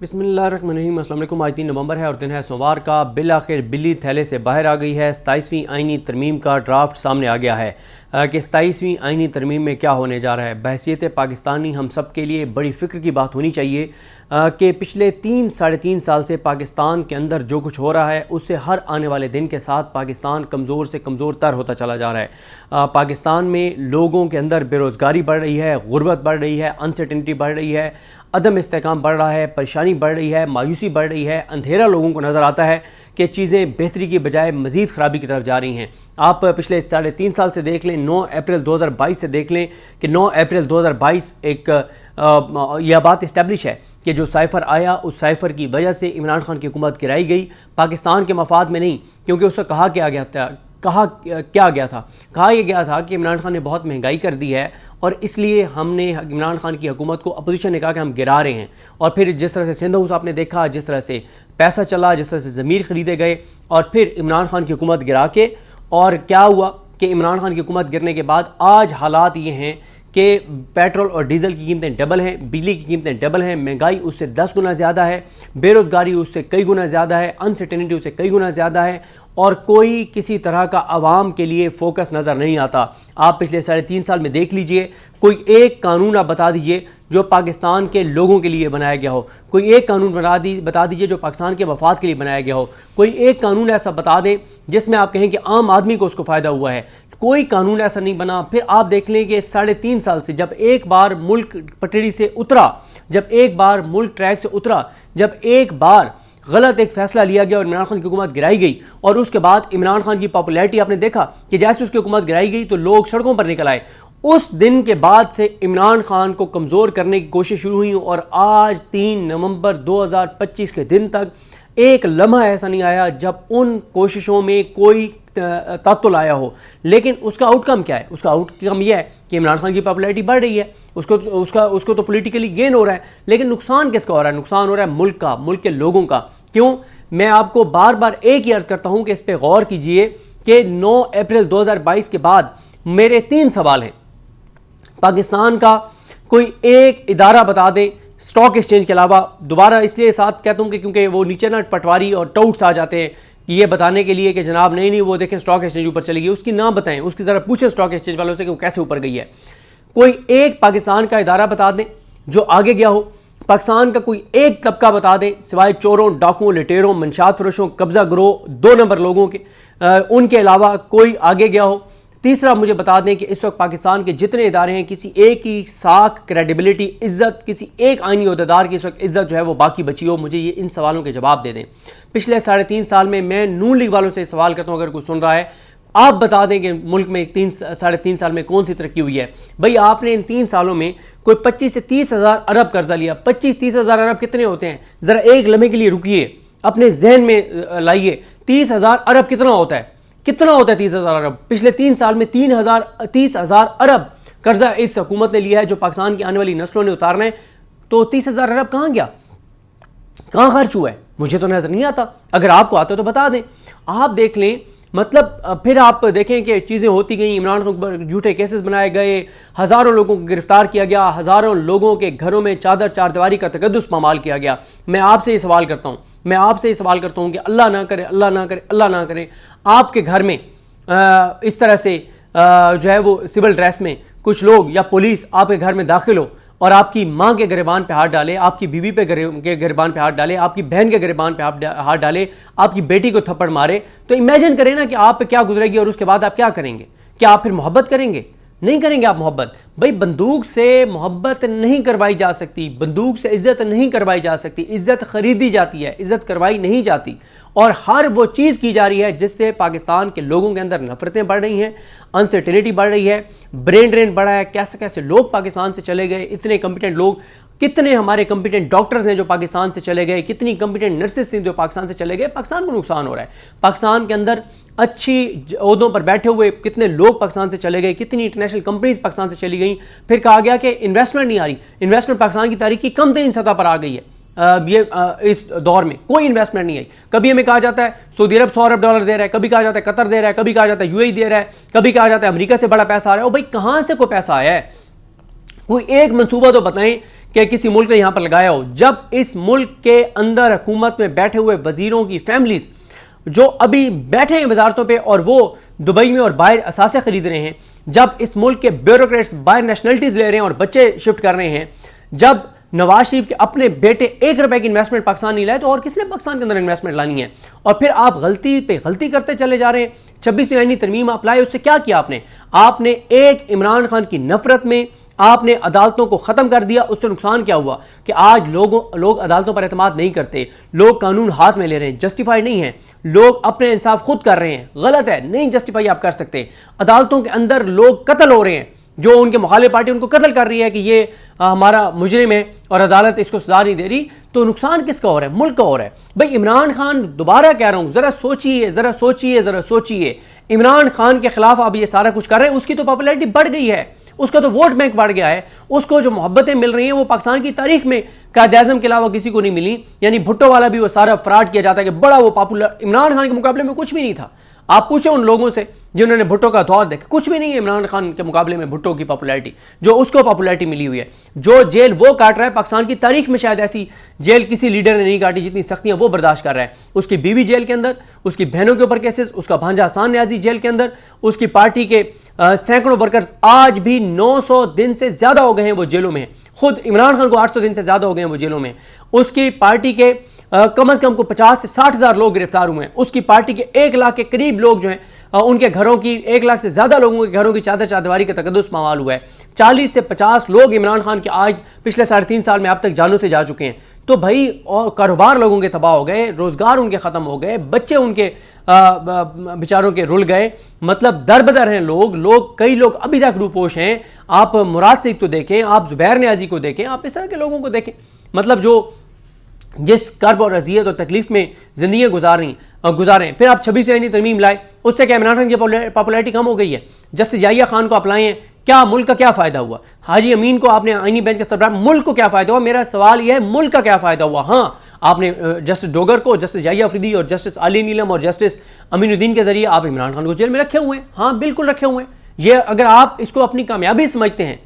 बिस्मिल्लाहिर्रहमानिर्रहीम। अस्सलाम वालेकुम। आज 3 नवंबर है और दिन है सोमवार का। बिल आखिर बिल्ली थैले से बाहर आ गई है। 27वीं आईनी तरमीम का ड्राफ्ट सामने आ गया है कि 27वीं आईनी तरमीम में क्या होने जा रहा है। बहसीत पाकिस्तानी हम सब के लिए बड़ी फ़िक्र की बात होनी चाहिए कि पिछले 3-3.5 साल से पाकिस्तान के अंदर जो कुछ हो रहा है उससे हर आने वाले दिन के साथ पाकिस्तान कमज़ोर से कमज़ोर तर होता चला जा रहा है। पाकिस्तान में लोगों के अंदर बेरोज़गारी बढ़ रही है, गुर्बत बढ़ रही है, अनसर्टेनिटी बढ़ रही है, अदम इस्तेहकाम बढ़ रहा है, परेशानी बढ़ रही है, मायूसी बढ़ रही है। अंधेरा लोगों को नज़र आता है कि चीज़ें बेहतरी की बजाय मज़ीद ख़राबी की तरफ जा रही हैं। आप पिछले 3.5 साल से देख लें, 9 अप्रैल 2022 से देख लें कि 9 अप्रैल 2022 एक यह बात इस्टेब्लिश है कि जो साइफ़र आया उस साइफ़र की वजह से इमरान खान की हुकूमत गिराई गई, पाकिस्तान के मफाद में नहीं। क्योंकि उससे कहा क्या गया था कि इमरान खान ने बहुत महंगाई कर दी है और इसलिए हमने इमरान खान की हुकूमत को अपोजिशन ने कहा कि हम गिरा रहे हैं। और फिर जिस तरह से सिंध हाउस आपने देखा, जिस तरह से पैसा चला, जिस तरह से ज़मीर ख़रीदे गए और फिर इमरान खान की हुकूमत गिरा के, और क्या हुआ कि इमरान खान की हुकूमत गिरने के बाद आज हालात ये हैं कि पेट्रोल और डीज़ल की कीमतें डबल हैं, बिजली की कीमतें डबल हैं, महंगाई उससे 10 गुना ज़्यादा है, बेरोज़गारी उससे कई गुना ज़्यादा है, अनसर्टेनिटी उससे कई गुना ज़्यादा है और कोई किसी तरह का आवाम के लिए फोकस नज़र नहीं आता। आप पिछले 3.5 साल में देख लीजिए, कोई एक कानून आप बता दीजिए जो पाकिस्तान के लोगों के लिए बनाया गया हो, कोई एक कानून बता दीजिए जो पाकिस्तान के मफाद के लिए बनाया गया हो, कोई एक कानून ऐसा बता दें जिसमें आप कहें कि आम आदमी को उसको फ़ायदा हुआ है। कोई कानून ऐसा नहीं बना। फिर आप देख लें कि 3.5 साल से जब एक बार मुल्क पटड़ी से उतरा, जब एक बार मुल्क ट्रैक से उतरा, जब एक बार गलत एक फैसला लिया गया और इमरान खान की हुकूमत गिराई गई, और उसके बाद इमरान खान की पॉपुलैरिटी आपने देखा कि जैसे उसकी हुकूमत गिराई गई तो लोग सड़कों पर निकल आए। उस दिन के बाद से इमरान खान को कमज़ोर करने की कोशिश शुरू हुई और आज 3 नवंबर 2025 के दिन तक एक लम्हा ऐसा नहीं आया जब उन कोशिशों में कोई तातुल आया हो। लेकिन उसका आउटकम क्या है? उसका आउटकम यह है कि इमरान खान की पॉपुलैरिटी बढ़ रही है, उसको तो पॉलिटिकली गेन हो रहा है, लेकिन नुकसान किसका हो रहा है? नुकसान हो रहा है मुल्क का, मुल्क के लोगों का। क्यों? मैं आपको बार बार एक ही अर्ज करता हूं कि इस पर गौर कीजिए कि 9 अप्रैल 2022 के बाद मेरे 3 सवाल हैं। पाकिस्तान का कोई एक इदारा बता दे स्टॉक एक्सचेंज के अलावा, दोबारा इसलिए साथ कहता हूँ कि क्योंकि वो नीचे ना पटवारी और टाउट्स आ जाते हैं ये बताने के लिए कि जनाब नहीं वो देखें स्टॉक एक्सचेंज ऊपर चली गई, उसकी ना बताएं, उसकी ज़रा पूछें स्टॉक एक्सचेंज वालों से कि वो कैसे ऊपर गई है। कोई एक पाकिस्तान का इदारा बता दें जो आगे गया हो, पाकिस्तान का कोई एक तबका बता दें सिवाय चोरों, डाकुओं, लुटेरों, मंशात फरोशों, कब्जा गिरोह, 2 नंबर लोगों के, उनके अलावा कोई आगे गया हो। तीसरा मुझे बता दें कि इस वक्त पाकिस्तान के जितने इदारे हैं किसी एक की साख, क्रेडिबिलिटी, इज्जत, किसी एक आईनी ओहदेदार की इस वक्त इज्जत जो है वो बाकी बची हो। मुझे ये इन सवालों के जवाब दे दें। पिछले 3.5 साल में मैं नून लीग वालों से सवाल करता हूँ, अगर कोई सुन रहा है आप बता दें कि मुल्क में 3-3.5 साल में कौन सी तरक्की हुई है। भाई आपने इन 3 सालों में कोई 25 से 30 हज़ार अरब कर्जा लिया। 25-30 हज़ार अरब कितने होते हैं? ज़रा एक लम्हे के लिए रुकिए, अपने जहन में लाइए 30 हज़ार अरब कितना होता है? कितना होता है 30 हज़ार अरब? पिछले 3 साल में 30 हज़ार अरब कर्जा इस हुकूमत ने लिया है जो पाकिस्तान की आने वाली नस्लों ने उतारना है। तो 30 हज़ार अरब कहाँ गया, कहाँ खर्च हुआ है? मुझे तो नजर नहीं आता। अगर आपको आता तो बता दें। आप देख लें, मतलब फिर आप देखें कि चीज़ें होती गई, इमरान खान पर झूठे केसेस बनाए गए, हज़ारों लोगों को गिरफ्तार किया गया, हज़ारों लोगों के घरों में चारदीवारी का तकद्दुस पामाल किया गया। मैं आपसे ये सवाल करता हूँ कि अल्लाह ना करे, अल्लाह ना करे, अल्लाह ना करे आपके घर में इस तरह से जो है वो सिविल ड्रेस में कुछ लोग या पुलिस आपके घर में दाखिल हो और आपकी माँ के गिरबान पे हाथ डाले, आपकी बीवी के गिरबान पे हाथ डाले, आपकी बहन के गिरबान पे हाथ डाले, आपकी बेटी को थप्पड़ मारे, तो इमेजिन करें ना कि आप पे क्या गुजरेगी और उसके बाद आप क्या करेंगे? क्या आप फिर मोहब्बत करेंगे? नहीं करेंगे आप मोहब्बत। भाई बंदूक से मोहब्बत नहीं करवाई जा सकती, बंदूक से इज्जत नहीं करवाई जा सकती, इज्जत खरीदी जाती है, इज्जत करवाई नहीं जाती। और हर वो चीज़ की जा रही है जिससे पाकिस्तान के लोगों के अंदर नफरतें बढ़ रही हैं, अनसर्टेनिटी बढ़ रही है, ब्रेन ड्रेन बढ़ा है। कैसे कैसे लोग पाकिस्तान से चले गए, इतने कंपिटेंट लोग, कितने हमारे कंपिटेंट डॉक्टर्स हैं जो पाकिस्तान से चले गए, कितनी कंपिटेंट नर्सेस थी जो पाकिस्तान से चले गए। पाकिस्तान को नुकसान हो रहा है। पाकिस्तान के अंदर अच्छी ओहदों पर बैठे हुए कितने लोग पाकिस्तान से चले गए, कितनी इंटरनेशनल कंपनीज पाकिस्तान से चली गई। फिर कहा गया कि इन्वेस्टमेंट नहीं आ रही, इन्वेस्टमेंट पाकिस्तान की तारीख की कम तरीन सतह पर आ गई है। इस दौर में कोई इन्वेस्टमेंट नहीं आई। कभी हमें कहा जाता है सऊदी अरब 100 अरब डॉलर दे रहा है, कभी कहा जाता है कतर दे रहा है, कभी कहा जाता है यूएई दे रहा है, कभी कहा जाता है अमेरिका से बड़ा पैसा आ रहा है। और भाई कहां से कोई पैसा आया है? कोई एक मंसूबा तो बताएं कि किसी मुल्क ने यहां पर लगाया हो। जब इस मुल्क के अंदर हुकूमत में बैठे हुए वजीरों की फैमिलीज जो अभी बैठे हैं वजारतों पे और वो दुबई में और बाहर असासे खरीद रहे हैं, जब इस मुल्क के ब्यूरोक्रेट्स बाहर नेशनलिटीज ले रहे हैं और बच्चे शिफ्ट कर रहे हैं, जब नवाज शरीफ के अपने बेटे 1 रुपए की इन्वेस्टमेंट पाकिस्तान नहीं लाए, तो और किसने पाकिस्तान के अंदर इन्वेस्टमेंट लानी है? और फिर आप गलती पे गलती करते चले जा रहे हैं। 26वीं आईनी तरमीम आप लाए, उससे क्या किया आपने? आपने एक इमरान खान की नफरत में आपने अदालतों को खत्म कर दिया। उससे नुकसान क्या हुआ कि आज लोग अदालतों पर एतमाद नहीं करते, लोग कानून हाथ में ले रहे हैं, जस्टिफाई नहीं है, लोग अपने इंसाफ खुद कर रहे हैं। गलत है, नहीं जस्टिफाई आप कर सकते। अदालतों के अंदर लोग कत्ल हो रहे हैं, जो उनके मुखालिफ पार्टी उनको कत्ल कर रही है कि ये हमारा मुजरिम है और अदालत इसको सजा नहीं दे रही, तो नुकसान किसका हो रहा है? मुल्क का हो रहा है। भाई इमरान खान, दोबारा कह रहा हूं, जरा सोचिए, जरा सोचिए, जरा सोचिए। इमरान खान के खिलाफ आप ये सारा कुछ कर रहे हैं, उसकी तो पॉपुलैरिटी बढ़ गई है, उसका तो वोट बैंक बढ़ गया है, उसको जो मोहब्बतें मिल रही हैं वो पाकिस्तान की तारीख में कायद-ए-आज़म के अलावा किसी को नहीं मिली। यानी भुट्टो वाला भी वो सारा फ्रॉड किया जाता है कि बड़ा वो पॉपुलर, इमरान खान के मुकाबले में कुछ भी नहीं था। आप पूछो उन लोगों से जिन्होंने भुट्टो का दौर देखा, कुछ भी नहीं है इमरान खान के मुकाबले में भुट्टो की पॉपुलैरिटी, जो उसको पॉपुलैरिटी मिली हुई है। जो जेल वो काट रहा है, पाकिस्तान की तारीख में शायद ऐसी जेल किसी लीडर ने नहीं काटी जितनी सख्तियां वो बर्दाश्त कर रहा है। उसकी बीवी जेल के अंदर, उसकी बहनों के ऊपर केसेस, उसका भांजा हसान न्याजी जेल के अंदर, उसकी पार्टी के सैकड़ों वर्कर्स आज भी 900 दिन से ज्यादा हो गए हैं वो जेलों में। खुद इमरान खान को 800 दिन से ज्यादा हो गए हैं वो जेलों में। उसकी पार्टी के कम से कम को 50 से 60 हज़ार लोग गिरफ्तार हुए हैं। उसकी पार्टी के 1 लाख के करीब लोग जो हैं, उनके घरों की, 1 लाख से ज्यादा लोगों के घरों की चादर चादवारी का तकद्दुस मामूल हुआ है। 40 से 50 लोग इमरान खान के आज पिछले 3.5 साल में अब तक जानों से जा चुके हैं। तो भाई और कारोबार लोगों के तबाह हो गए, रोजगार उनके खत्म हो गए, बच्चे उनके बेचारों के रुल गए। मतलब दरबदर हैं लोग, कई लोग अभी तक रूपोश हैं। आप मुराद सईद को देखें, आप जुबैर नियाजी को देखें, आप इस तरह के लोगों को देखें, मतलब जो जिस कर्ब और अजियत और तकलीफ में जिंदगी गुजारें। फिर आप 26वीं आईनी तरमीम लाए, उससे क्या इमरान खान की पॉपुलैरिटी कम हो गई है? जस्टिस याहिया खान को आप लाए हैं, क्या मुल्क का क्या फायदा हुआ? हाजी अमीन को आपने आईनी बेंच का सरबराह, मुल्क को क्या फायदा हुआ? मेरा सवाल यह है, मुल्क का क्या फायदा हुआ? हाँ, आपने जस्टिस डोगर को, जस्टिस याहिया अफरीदी और जस्टिस अली नीलम और जस्टिस अमीनुद्दीन के जरिए आप इमरान खान को जेल में रखे हुए हैं। हाँ बिल्कुल रखे हुए हैं। ये अगर आप इसको अपनी कामयाबी समझते हैं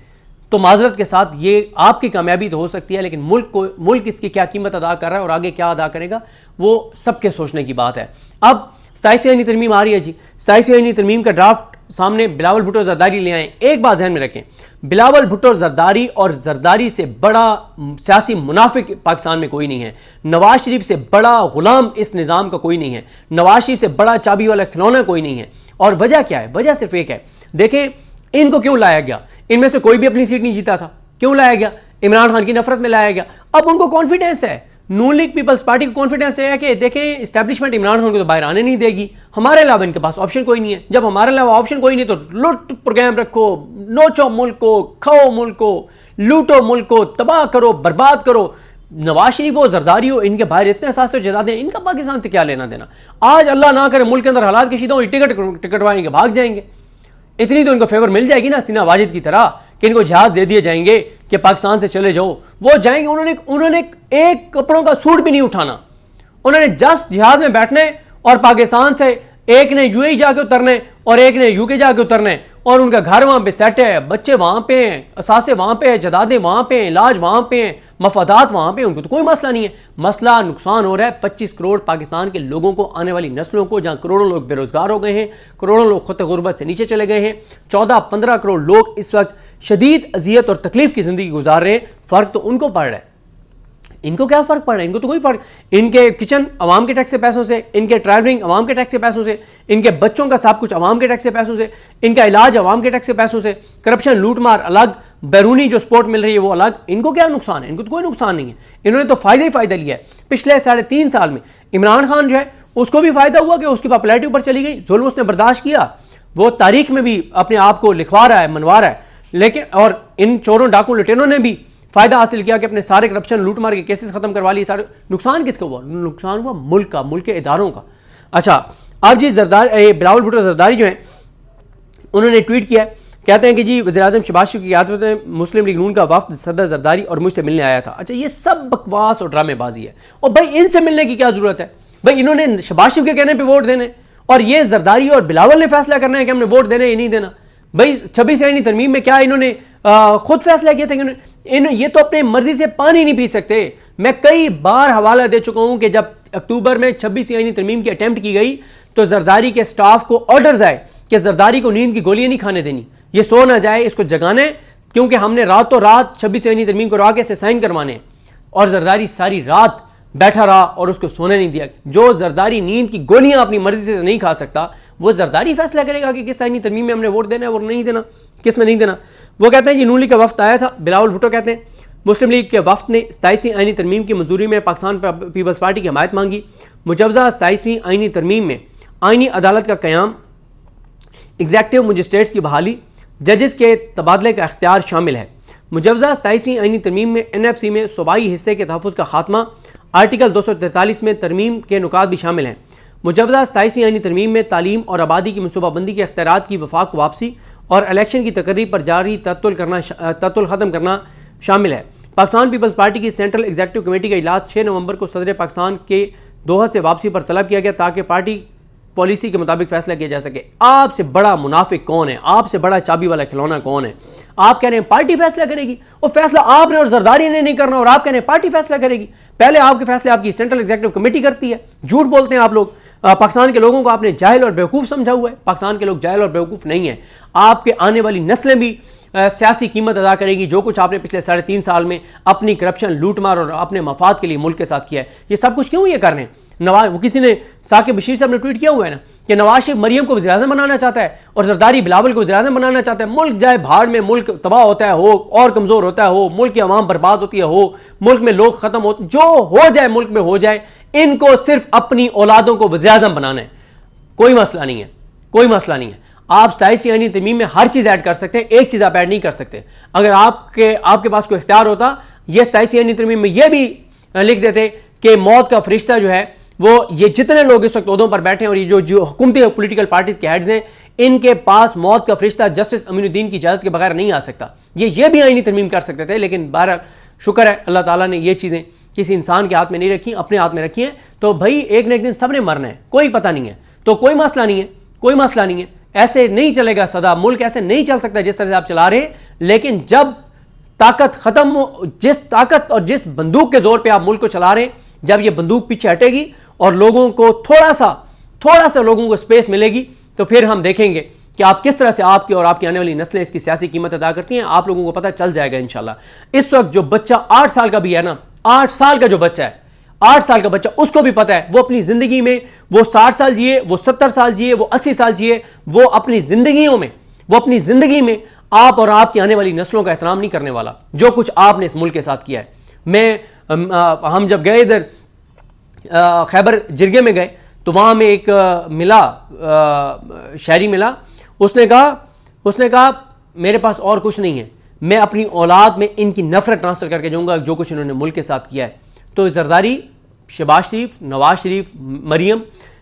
तो माजरत के साथ ये आपकी कामयाबी तो हो सकती है, लेकिन मुल्क इसकी क्या कीमत अदा कर रहा है और आगे क्या अदा करेगा वो सबके सोचने की बात है। अब 27वीं आईनी तरमीम आ रही है जी। 27वीं आईनी तरमीम का ड्राफ्ट सामने बिलावल भुट्टो जरदारी ले आए। एक बात ध्यान में रखें, बिलावल भुट्टो जरदारी और जरदारी से बड़ा सियासी मुनाफिक पाकिस्तान में कोई नहीं है। नवाज शरीफ से बड़ा गुलाम इस निज़ाम का कोई नहीं है। नवाज शरीफ से बड़ा चाबी वाला खिलौना कोई नहीं है। और वजह क्या है? वजह सिर्फ एक है। देखें इनको क्यों लाया गया? इनमें से कोई भी अपनी सीट नहीं जीता था। क्यों लाया गया? इमरान खान की नफरत में लाया गया। अब उनको कॉन्फिडेंस है, नून लीग पीपल्स पार्टी को कॉन्फिडेंस है कि देखें इस्टेब्लिशमेंट इमरान खान को तो बाहर आने नहीं देगी, हमारे अलावा इनके पास ऑप्शन कोई नहीं है। जब हमारे अलावा ऑप्शन कोई नहीं तो लुट प्रोग्राम रखो, नोचो मुल्क को, खाओ मुल्क को, लूटो मुल्क को, तबाह करो, बर्बाद करो। नवाज शरीफ हो, जरदारी हो, इनके बाहर इतने एहसास जदादे, इनका पाकिस्तान से क्या लेना देना? आज अल्लाह ना करे मुल्क के अंदर हालात कशीदा हो, टिकटवाएंगे, भाग जाएंगे। इतनी तो इनको फेवर मिल जाएगी ना सीना वाजिद की तरह कि इनको जहाज दे दिए जाएंगे कि पाकिस्तान से चले जाओ, वो जाएंगे। उन्होंने एक कपड़ों का सूट भी नहीं उठाना, उन्होंने जस्ट जहाज में बैठने और पाकिस्तान से एक ने यूएई जाके उतरने और एक ने यूके जाके उतरने, और उनका घर वहां पे सेट है, बच्चे वहां पे हैं, असासे वहां पे है, जदादे वहां पे हैं, इलाज वहां पे हैं, मफादात वहां पे, उनको तो कोई मसला नहीं है। मसला नुकसान हो रहा है 25 करोड़ पाकिस्तान के लोगों को, आने वाली नस्लों को, जहां करोड़ों लोग बेरोजगार हो गए हैं, करोड़ों लोग खुद गुर्बत से नीचे चले गए हैं, 14-15 करोड़ लोग इस वक्त शदीद अजियत और तकलीफ की जिंदगी गुजार रहे हैं। फर्क तो उनको पड़ रहा है। इनको क्या फर्क पड़ रहा है? इनको तो कोई फर्क। इनके किचन अवाम के टैक्स से पैसों से, इनके ट्रैवलिंग अवाम के टैक्स से पैसों से, इनके बच्चों का सब कुछ अवाम के टैक्स से पैसों से, इनका इलाज अवाम के टैक्स से पैसों से, करप्शन लूटमार अलग, बैरूनी जो सपोर्ट मिल रही है वो अलग। इनको क्या नुकसान है? इनको तो कोई नुकसान नहीं है। इन्होंने तो फायदा ही फायदा लिया है। पिछले 3.5 साल में इमरान खान जो है उसको भी फायदा हुआ कि उसकी पॉपुलैरिटी ऊपर चली गई, जुल्म उसने बर्दाश्त किया, वो तारीख में भी अपने आप को लिखवा रहा है, मनवा रहा है। लेकिन और इन चोरों डाकू लुटेरों ने भी फायदा हासिल किया कि अपने सारे करप्शन लूटमार के केसेस खत्म करवा लिए। सारे नुकसान किसका हुआ? नुकसान हुआ मुल्क का, मुल्क के इदारों का। अच्छा अब जी बिलावल भुट्टो जरदारी जो है उन्होंने ट्वीट किया, कहते हैं कि जी वज़ीर-ए-आज़म शहबाज शरीफ की क़यादत में मुस्लिम लीग नून का वफ़द सदर जरदारी और मुझसे मिलने आया था। अच्छा ये सब बकवास और ड्रामेबाजी है। और भाई इनसे मिलने की क्या जरूरत है? भाई इन्होंने शहबाज शरीफ के कहने पर वोट देने, और ये जरदारी और बिलावल ने फैसला करना है कि हमने वोट देना या नहीं देना। भाई 26 आईनी तरमीम में क्या इन्होंने खुद फैसला किया था कि ये तो अपने मर्जी से पानी नहीं पी सकते। मैं कई बार हवाला दे चुका हूं कि जब अक्टूबर में 26 आईनी तरमीम की अटेम्प्ट की गई तो जरदारी के स्टाफ को ऑर्डर्स आए कि जरदारी को नींद की गोलियां नहीं खाने देनी, ये सो ना जाए, इसको जगाना है, क्योंकि हमने रातों रात 26 आईनी तरमीम को आगे से साइन करवाने। और जरदारी सारी रात बैठा रहा और उसको सोने नहीं दिया। जो जरदारी नींद की गोलियां अपनी मर्जी से नहीं खा सकता, वो जरदारी फैसला करेगा कि किस आईनी तरमीम में हमने वोट देना है और नहीं देना, किस में नहीं देना। वो कहते हैं जी नून लीग का वफ्द आया था, बिलावल भुट्टो कहते हैं मुस्लिम लीग के वफ्द ने 27वीं आईनी तरमीम की मंजूरी में पाकिस्तान पीपल्स पार्टी की हमायत मांगी। मुजवजा 27वीं आईनी तरमीम में आईनी अदालत का क़याम, एग्जेक्टिव मजिस्ट्रेट्स की बहाली, जजेस के तबादले का अख्तियार शामिल है। मुजवजा 27वीं आईनी तरमीम में NFC में सूबाई हिस्से के तहफ़्फ़ुज़ का खात्मा, आर्टिकल 243 में तरमीम के नुकात भी शामिल हैं। मुजवजा 27वीं आईनी तरमीम में तालीम और आबादी की मनसूबाबंदी के अख्तियारात की वफाक को वापसी और इलेक्शन की तकरीब पर जारी तत्तुल ख़त्म करना शामिल है। पाकिस्तान पीपल्स पार्टी की सेंट्रल एग्जीक्यूटिव कमेटी का इजलास 6 नवंबर को सदर पाकिस्तान के दोहा से वापसी पर तलब किया गया ताकि पार्टी पॉलिसी के मुताबिक फैसला किया जा सके। आपसे बड़ा मुनाफिक कौन है? आपसे बड़ा चाबी वाला खिलौना कौन है? आप कह रहे हैं पार्टी फैसला करेगी, वो फैसला आपने और जरदारी ने नहीं करना, और आप कह रहे हैं पार्टी फैसला करेगी। पहले आपके फैसले आपकी सेंट्रल एग्जीक्यूटिव कमेटी करती है। झूठ बोलते हैं आप लोग। पाकिस्तान के लोगों को आपने जाहिल और बेवकूफ़ समझा हुआ है। पाकिस्तान के लोग जाहिल और बेवकूफ़ नहीं है। आपके आने वाली नस्लें भी सियासी कीमत अदा करेगी जो कुछ आपने पिछले 3.5 साल में अपनी करप्शन, लूटमार और अपने मफाद के लिए मुल्क के साथ किया है। ये सब कुछ क्यों ये कर रहे हैं? नवाज, वो किसी ने, साकिब बशीर साहब ने ट्वीट किया हुआ है ना कि नवाज शरीफ मरियम को वज़ीर-ए-आज़म बनाना चाहता है और जरदारी बिलावल को वज़ीर-ए-आज़म बनाना चाहता है। मुल्क जाए भाड़ में, मुल्क तबाह होता है हो और कमज़ोर होता है हो, मुल्क की आवाम बर्बाद होती है हो, मुल्क में लोग ख़त्म हो, जो हो जाए मुल्क में हो जाए। इनको सिर्फ अपनी औलादों को वज़ीर-ए-आज़म बनाना है, कोई मसला नहीं है, कोई मसला नहीं है। आप 27वीं आईनी तरमीम में हर चीज़ ऐड कर सकते हैं, एक चीज़ आप ऐड नहीं कर सकते। अगर आपके पास कोई इख्तियार होता, ये 27वीं आईनी तरमीम में यह भी लिख देते कि मौत का फरिश्ता जो है वो, ये जितने लोग इस वक्त ओहदों पर बैठे हैं और ये जो हुकूमती पोलिटिकल पार्टीज के हेड्स हैं, इनके पास मौत का फरिश्ता जस्टिस अमीनुद्दीन की इजाज़त के बगैर नहीं आ सकता। ये भी आईनी तरमीम कर सकते थे, लेकिन बहरहाल शुक्र है अल्लाह ताला ने ये चीज़ें किसी इंसान के हाथ में नहीं रखी, अपने हाथ में रखी हैं। तो भाई एक न एक दिन सबने मरना है, कोई पता नहीं है, तो कोई मसला नहीं है, कोई मसला नहीं है। ऐसे नहीं चलेगा सदा, मुल्क ऐसे नहीं चल सकता जिस तरह से आप चला रहे हैं। लेकिन जब ताकत खत्म हो, जिस ताकत और जिस बंदूक के जोर पे आप मुल्क को चला रहे हैं, जब ये बंदूक पीछे हटेगी और लोगों को थोड़ा सा लोगों को स्पेस मिलेगी, तो फिर हम देखेंगे कि आप किस तरह से, आपकी और आपकी आने वाली नस्लें इसकी सियासी कीमत अदा करती हैं। आप लोगों को पता चल जाएगा इंशाल्लाह। इस वक्त जो बच्चा 8 साल का भी है ना, 8 साल का जो बच्चा है, 8 साल का बच्चा, उसको भी पता है वो अपनी जिंदगी में वो 60 साल जिए, वो 70 साल जिए, वो 80 साल जिए, वो अपनी जिंदगी में आप और आपकी आने वाली नस्लों का एहतराम नहीं करने वाला, जो कुछ आपने इस मुल्क के साथ किया है। हम जब गए इधर खैबर जिरगे में गए तो वहाँ में एक शायरी मिला। उसने कहा मेरे पास और कुछ नहीं है, मैं अपनी औलाद में इनकी नफरत ट्रांसफर करके जाऊँगा जो कुछ इन्होंने मुल्क के साथ किया है। तो जरदारी, शहबाज शरीफ, नवाज शरीफ, मरियम,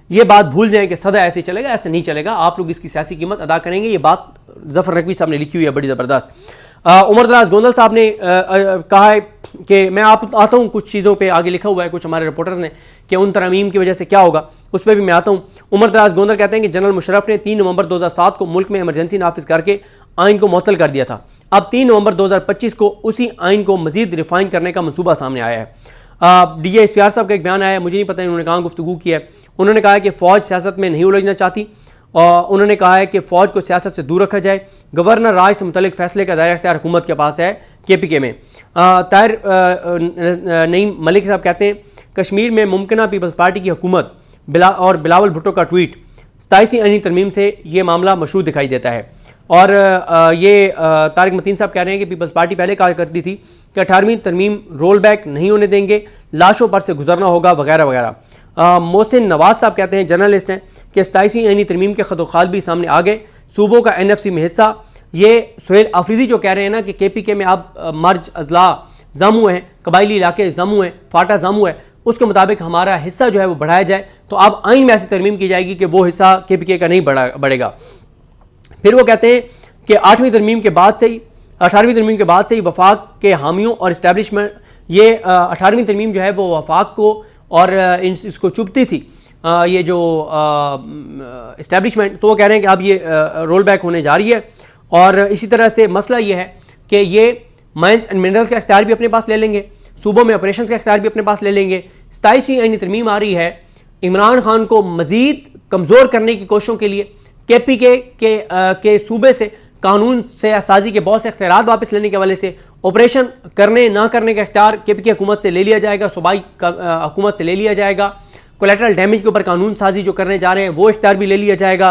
ये बात भूल जाएं कि सदा ऐसे चलेगा, ऐसे नहीं चलेगा। आप लोग इसकी सियासी कीमत अदा करेंगे। ये बात जफर नकवी साहब ने लिखी हुई है, बड़ी ज़बरदस्त। उमर दराज गोंदल साहब ने कहा है कि मैं आता हूँ, कुछ चीज़ों पे आगे लिखा हुआ है कुछ हमारे रिपोर्टर्स ने कि उन तरमीम की वजह से क्या होगा, उस पर भी मैं आता हूँ। उमर दराज गोंदल कहते हैं कि जनरल मुशर्रफ ने 3 नवंबर 2007 को मुल्क में इमरजेंसी नाफिज करके आइन को मुअत्तल कर दिया था। अब 3 नवंबर 2025 को उसी आइन को मजीद रिफाइन करने का मनसूबा सामने आया है। DG इश्तियार साहब का एक बयान आया है, मुझे नहीं पता इन्होंने कहाँ गुफ्तगू किया है। उन्होंने कहा है कि फ़ौज सियासत में नहीं उलझना चाहती और उन्होंने कहा है कि फ़ौज को सियासत से दूर रखा जाए। गवर्नर राज से मुतल्लिक फैसले का दायरा इख्तियार हुकूमत के पास है, KPK में। ताहिर नईम मलिक साहब कहते हैं कश्मीर में मुमकिन पीपल्स पार्टी की हुकूमत और बिलावल भुट्टो का ट्वीट 27वीं आईनी तरमीम से ये मामला मशरूत दिखाई देता है। और ये तारिक मतीन साहब कह रहे हैं कि पीपल्स पार्टी पहले कहा करती थी कि 18वीं तरमीम रोल बैक नहीं होने देंगे, लाशों पर से गुजरना होगा, वगैरह वगैरह। मोहसिन नवाज साहब कहते हैं, जर्नलिस्ट हैं, कि 27वीं आईनी तरमीम के खतोखाल भी सामने आ गए। सूबों का NFC में हिस्सा, ये सुहेल आफरीदी जो कह रहे हैं ना कि KPK में अब मर्ज अजला जामू है, कबायली इलाके जामू है, फाटा जामू है, उसके मुताबिक हमारा हिस्सा जो है वो बढ़ाया जाए। तो अब आइन में ऐसी तरमीम की जाएगी कि वो हिस्सा KPK का नहीं बढ़ेगा। फिर वो कहते हैं कि 18वीं तरमीम के बाद से ही वफाक के हामियों और इस्टेब्लिशमेंट, ये 18वीं तरमीम जो है वो वफाक को और इसको चुभती थी, ये जो इस्टेब्लिशमेंट। तो वो कह रहे हैं कि अब ये रोल बैक होने जा रही है। और इसी तरह से मसला ये है कि ये माइंस एंड मिनरल्स का इख्तियार भी अपने पास ले लेंगे, सूबों में ऑपरेशन का इख्तियार भी अपने पास ले लेंगे। 27वीं आईनी तरमीम आ रही है इमरान खान को मजीद कमज़ोर करने की कोशिशों के लिए। KPK के सूबे से कानून से साजी के बहुत से इख्तियार वापस लेने के हवाले से ऑपरेशन करने ना करने का इख्तियार KPK हुकूमत से ले लिया जाएगा, सूबाई हुकूमत से ले लिया जाएगा। कोलेटरल डैमेज के ऊपर कानून साजी जो करने जा रहे हैं वो इख्तियार भी ले लिया जाएगा।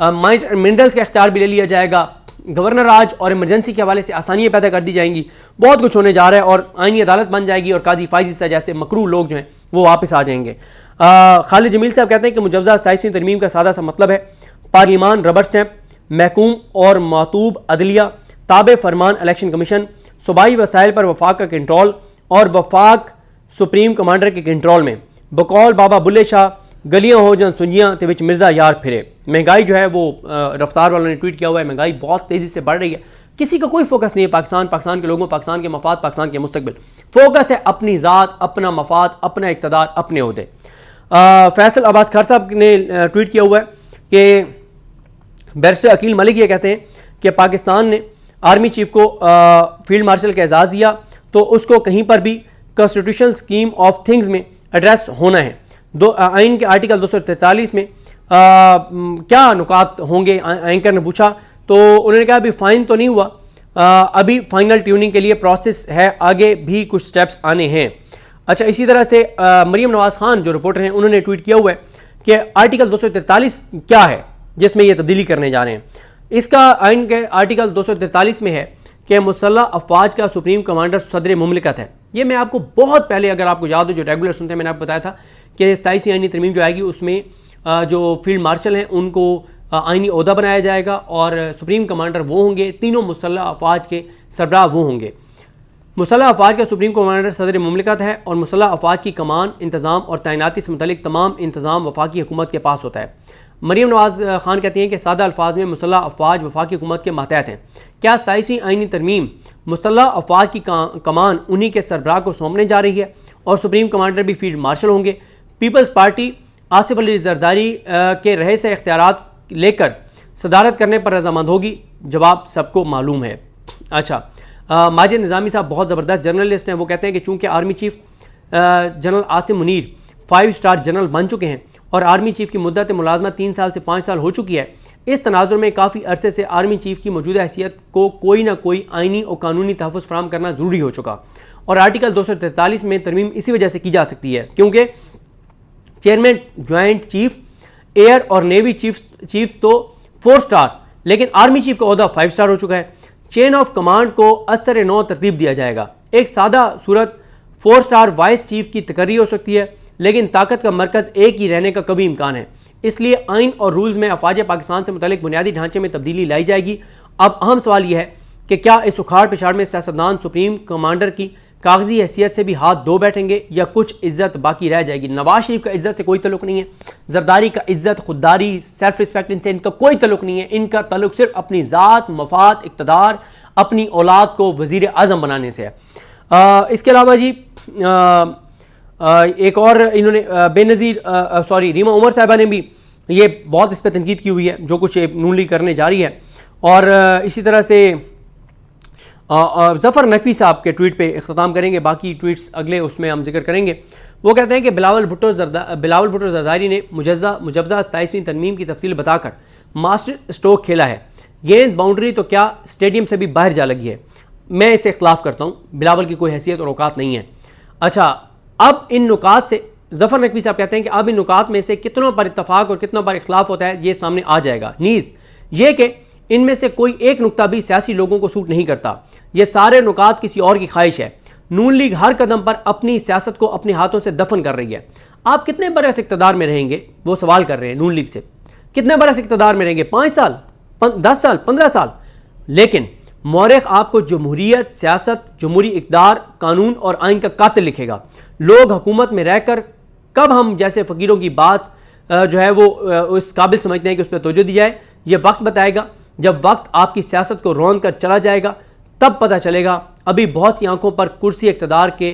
माइंस एंड मिनरल्स का इख्तियार भी ले लिया जाएगा। गवर्नर राज और इमरजेंसी के हवाले से आसानियाँ पैदा कर दी जाएंगी। बहुत कुछ होने जा रहा है और आईनी अदालत बन जाएगी और काजी फाइज सा जैसे मकरू लोग जो हैं वो वापस आ जाएंगे। खालिद जमील साहब कहते हैं कि मुजव्वज़ा 27वीं तरमीम का सादा सा मतलब है पार्लियामान रबर स्टैंप, महकूम और मातूब अदलिया, ताबे फरमान इलेक्शन कमीशन, सूबाई वसाइल पर वफाक का कंट्रोल और वफाक सुप्रीम कमांडर के कंट्रोल में। बकौल बाबा बुल्ले शाह गलियां हो जन सुंजियां ते विच मिर्जा यार फिरे। महंगाई जो है वो रफ्तार वालों ने ट्वीट किया हुआ है, महंगाई बहुत तेज़ी से बढ़ रही है, किसी का कोई फोकस नहीं है पाकिस्तान के लोगों, पाकिस्तान के मफाद, पाकिस्तान के मुस्तकबिल। फोकस है अपनी ज़ात, अपना मफाद, अपना इक़्तिदार, अपने ओहदे। फैसल अब्बास खार साहब ने ट्वीट किया हुआ है कि बैरिस्टर अकील मलिक ये कहते हैं कि पाकिस्तान ने आर्मी चीफ को फील्ड मार्शल का एजाज़ दिया तो उसको कहीं पर भी कॉन्स्टिट्यूशनल स्कीम ऑफ थिंग्स में एड्रेस होना है। आइन के आर्टिकल 243 में क्या नुकात होंगे, एंकर ने पूछा तो उन्होंने कहा अभी फाइन तो नहीं हुआ, अभी फाइनल ट्यूनिंग के लिए प्रोसेस है, आगे भी कुछ स्टेप्स आने हैं। अच्छा, इसी तरह से मरीम नवाज खान जो रिपोर्टर हैं उन्होंने ट्वीट किया हुआ है कि आर्टिकल 243 क्या है जिसमें ये तब्दीली करने जा रहे हैं। इसका आइन के आर्टिकल 243 में है कि मुसल्लह अफवाज का सुप्रीम कमांडर सदर मुमलिकत है। ये मैं आपको बहुत पहले, अगर आपको याद हो, जो रेगुलर सुनते हैं, मैंने आपको बताया था कि 27वीं आईनी तरमीम जो आएगी उसमें जो फील्ड मार्शल हैं उनको आईनी ओहदा बनाया जाएगा और सुप्रीम कमांडर वो होंगे, तीनों मुसल्लह अफवाज के सरबराह वो होंगे। मुसल्लह अफवाज का सुप्रीम कमांडर सदर मुमलिकत है और मुसल्लह अफवाज की कमान, इंतज़ाम और तैनाती से मुतल्लिक तमाम इंतज़ाम वफाकी हुकूमत के पास होता है। मरीम नवाज खान कहती हैं कि सादा अल्फाज में मुसल्लह अफवाज वफाकी हुकूमत के मातहत हैं। क्या 27वीं आईनी तरमीम मुसल्लह अफवाज की कमान उन्हीं के सरबराह को सौंपने जा रही है और सुप्रीम कमांडर भी फील्ड मार्शल होंगे? पीपल्स पार्टी आसिफ अली जरदारी के रहे से इख्तियारात लेकर सदारत करने पर रजामंद होगी? जवाब सबको मालूम है। अच्छा, माजिद निज़ामी साहब बहुत ज़बरदस्त जर्नलिस्ट हैं। वो कहते हैं कि चूँकि army chief general Asim Munir 5 star general बन चुके हैं और आर्मी चीफ की मुद्दत मुलाजमत 3 साल से 5 साल हो चुकी है, इस तनाजुर में काफ़ी अरसे से आर्मी चीफ की मौजूदा हैसियत को कोई ना कोई आइनी और कानूनी तहफ़्फ़ुज़ फराहम करना ज़रूरी हो चुका और आर्टिकल 243 में तरमीम इसी वजह से की जा सकती है क्योंकि चेयरमैन ज्वाइंट चीफ एयर और नेवी चीफ तो 4 स्टार, लेकिन आर्मी चीफ का ओहदा 5 स्टार हो चुका है। चेन ऑफ कमांड को असर नौ तरतीब दिया जाएगा। एक सादा सूरत 4 स्टार वाइस चीफ की तकर्री हो सकती है, लेकिन ताकत का मरकज़ एक ही रहने का कभी इम्कान है। इसलिए आइन और रूल्स में अफवाज पाकिस्तान से मुतल्लिक बुनियादी ढांचे में तब्दीली लाई जाएगी। अब अहम सवाल यह है कि क्या इस उखाड़ पिछाड़ में सियासतदान सुप्रीम कमांडर की कागजी हैसियत से भी हाथ धो बैठेंगे या कुछ इज्जत बाकी रह जाएगी? नवाज शरीफ का इज्जत से कोई तल्लुक नहीं है, जरदारी का इज्जत, खुददारी, सेल्फ रिस्पेक्ट, इनसे इनका कोई तल्लुक नहीं है। इनका तल्लुक सिर्फ अपनी ज़ात, मफाद, इक़्तिदार, अपनी औलाद को वज़ीर आज़म बनाने से है। इसके अलावा जी एक और इन्होंने बेनज़ीर रीमा उमर साहिबा ने भी ये बहुत इस पर तनकीद की हुई है जो कुछ नून लीग करने जा रही है। और इसी तरह से ज़फ़र नकवी साहब के ट्वीट पे इख्तिताम करेंगे, बाकी ट्वीट्स अगले उसमें हम जिक्र करेंगे। वो कहते हैं कि बिलावल भुट्टो जरदारी ने मुजव्वज़ा 27वीं तरमीम की तफसील बताकर मास्टर स्ट्रोक खेला है। गेंद बाउंड्री तो क्या स्टेडियम से भी बाहर जा लगी है। मैं इससे इख्तिलाफ़ करता हूँ, बिलावल की कोई हैसियत और औकात नहीं है। अच्छा, अब इन नुकात से ज़फ़र नकवी साहब कहते हैं कि अब इन नुकात में से कितनों पर इत्तफाक और कितनों पर इख्तिलाफ होता है ये सामने आ जाएगा। नीज़ ये कि इनमें से कोई एक नुक्ता भी सियासी लोगों को सूट नहीं करता। ये सारे नुकात किसी और की ख्वाहिश है। नून लीग हर कदम पर अपनी सियासत को अपने हाथों से दफन कर रही है। आप कितने बरस इक़्तिदार में रहेंगे, वो सवाल कर रहे हैं नून लीग से। कितने बरस इक़्तिदार में रहेंगे? 5 साल, 10 साल, 15 साल? लेकिन मौरख आपको जमहूरियत, सियासत, जमहूरी इक़्तिदार, कानून और आइन का कातिल लिखेगा। लोग हुकूमत में रहकर कब हम जैसे फ़कीरों की बात जो है वो उस काबिल समझते हैं कि उस पर तवज्जो दी जाए, ये वक्त बताएगा। जब वक्त आपकी सियासत को रौंद कर चला जाएगा तब पता चलेगा। अभी बहुत सी आंखों पर कुर्सी इक़्तिदार के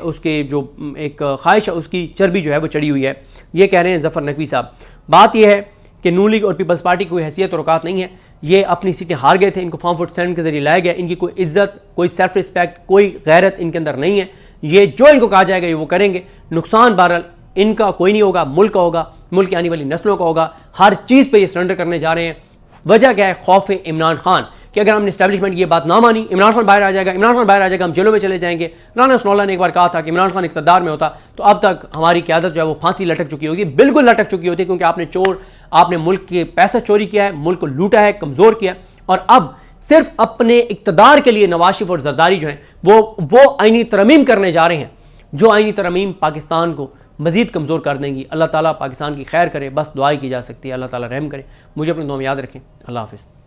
उसके जो एक ख्वाहिश है उसकी चर्बी जो है वो चढ़ी हुई है। ये कह रहे हैं ज़फ़र नकवी साहब। बात यह है कि नून लीग और पीपल्स पार्टी की कोई हैसियत और औकात नहीं है। ये अपनी सीटें हार गए थे, इनको फॉर्म 47 के जरिए लाया गया। इनकी कोई इज्जत, कोई सेल्फ रिस्पेक्ट, कोई गैरत इनके अंदर नहीं है। ये जो इनको कहा जाएगा ये वो करेंगे। नुकसान बहरहाल इनका कोई नहीं होगा, मुल्क का होगा, मुल्क की आने वाली नस्लों का होगा। हर चीज़ पे ये सरेंडर करने जा रहे हैं। वजह क्या है? खौफ इमरान खान कि अगर हमने इस्टेब्लिशमेंट की ये बात ना मानी, इमरान खान बाहर आ जाएगा, इमरान खान बाहर आ जाएगा, हम जेलों में चले जाएंगे। राना सनाउल्लाह ने एक बार कहा था कि इमरान खान इक़्तिदार में होता तो अब तक हमारी क़यादत जो है वो फांसी लटक चुकी होगी। बिल्कुल लटक चुकी होती, क्योंकि आपने मुल्क के पैसा चोरी किया है, मुल्क को लूटा है, कमज़ोर किया है, और अब सिर्फ अपने इक़्तिदार के लिए नवाज शरीफ और जरदारी जो हैं वो आईनी तरमीम करने जा रहे हैं, जो आईनी तरमीम पाकिस्तान को मज़ीद कमज़ोर कर देंगी। अल्लाह ताला पाकिस्तान की खैर करे, बस दुआ की जा सकती है। अल्लाह ताला रहम करे। मुझे अपनी दुआ में याद रखें। अल्लाह हाफ़िज़।